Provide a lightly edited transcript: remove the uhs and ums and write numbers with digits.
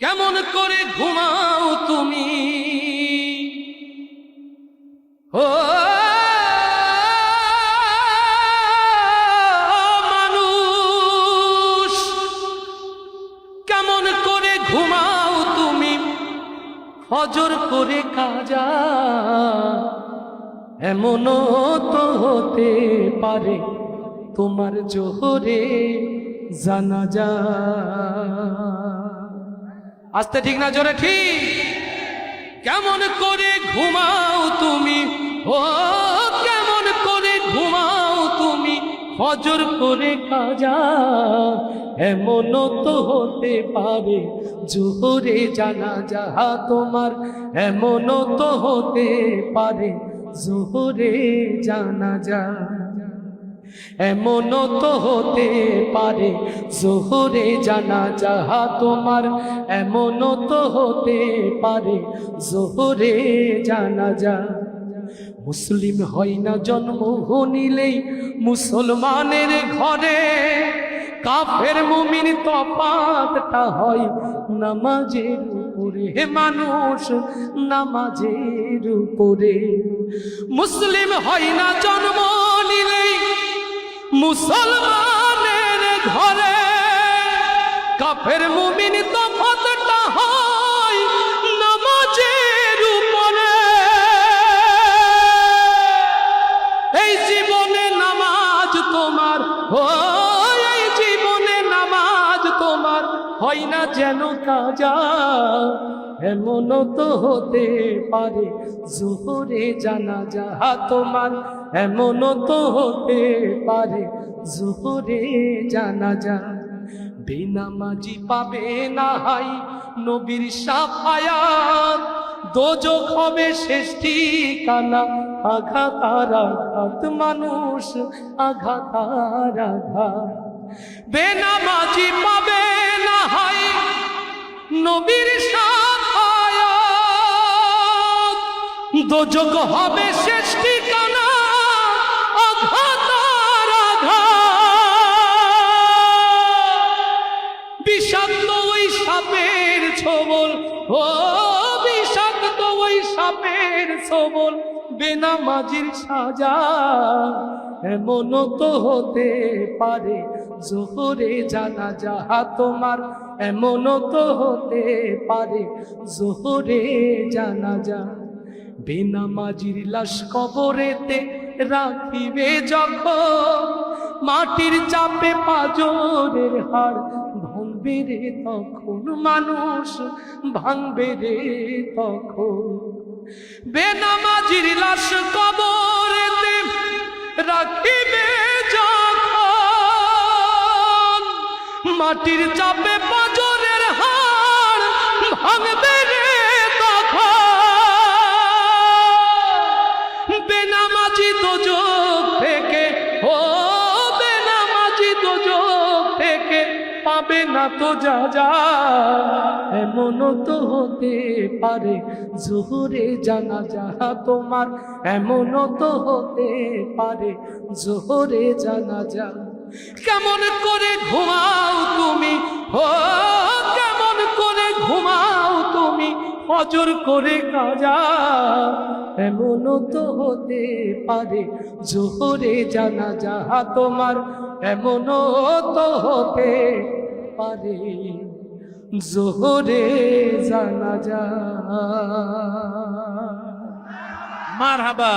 কেমন করে ঘুমাও তুমি ও মানুষ, কেমন করে ঘুমাও তুমি ফজর করে কাজা। এমনও তো হতে পারে তোমার জোহরে জানাজা। আস্তে ঠিক না জোরে ঠিক? কেমন করে ঘুমাও তুমি ও কেমন করে ঘুমাও তুমি ফজর করে কাজা। এমনও তো হতে পারে জোহরে জানাজা তোমার, এমনও তো হতে পারে জোহরে জানাজা। এমনও তো হতে পারে জোহরে জানাজা তোমার, এমনও তো হতে পারে জোহরে জানাজা। মুসলিম হয় না জন্ম নিলেই মুসলমানের ঘরে, কাফের মুমিন তফাৎটা হয় নামাজের উপরে। হে মানুষ নামাজের উপরে। মুসলিম হয় না জন্ম নিলেই মুসলমানের ঘরে, কাফের মুমিন তফাৎটা হয় নামাজের উপরে। এই জীবনে নামাজ তোমার ও এই জীবনে নামাজ তোমার হয় না যেন কাজা। এমনও তো হতে পারে জোহরে জানাজা তোমার, এমনও তো হতে পারে জোহরে জানাজা। বেনামাজি পাবে না হাই নবীর শাফায়াত, দোজখ হবে শেষ ঠিকানা। আঘাত আর আঘাত মানুষ আঘাত আর আঘাত। বেনামাজি পাবে না হাই নবীর শাফায়াত, দোজখ হবে শেষ ঠিকানা। আঘাত আর আঘাত। বিষাক্ত ওই সাপের ছোবল ও বিষাক্ত ওই সাপের ছোবল বেনামাজির সাজা। এমনও তো হতে পারে জোহরে জানাজা তোমার, এমনও তো হতে পারে জোহরে জানাজা। বেনামাজির লাশ কবরেতে রাখিবে যখন, মাটির চাপে পাজরের হাড় ভাঙবে রে তখন, মানুষ ভাঙবে রে তখন। বেনামাজির লাশ কবরেতে রাখিবে যখন, মাটির চাপে পাজরের হাড় ভাঙবে রে তখন। বেনামাজি দোজখ থেকে ও বেনামাজি দোজখ থেকে পাবে না তো যা। এমনও তো হতে পারে জোহরে জানাজা তোমার, এমনও তো হতে পারে জোহরে জানাজা। কেমন করে ঘুমাও তুমি ও কেমন করে ঘুমাও তুমি ফজর করে কাজা। এমনও তো হতে পারে জোহরে জানাজা তোমার, এমনও তো হতে পারে জোহরে জানাজা। মারহাবা।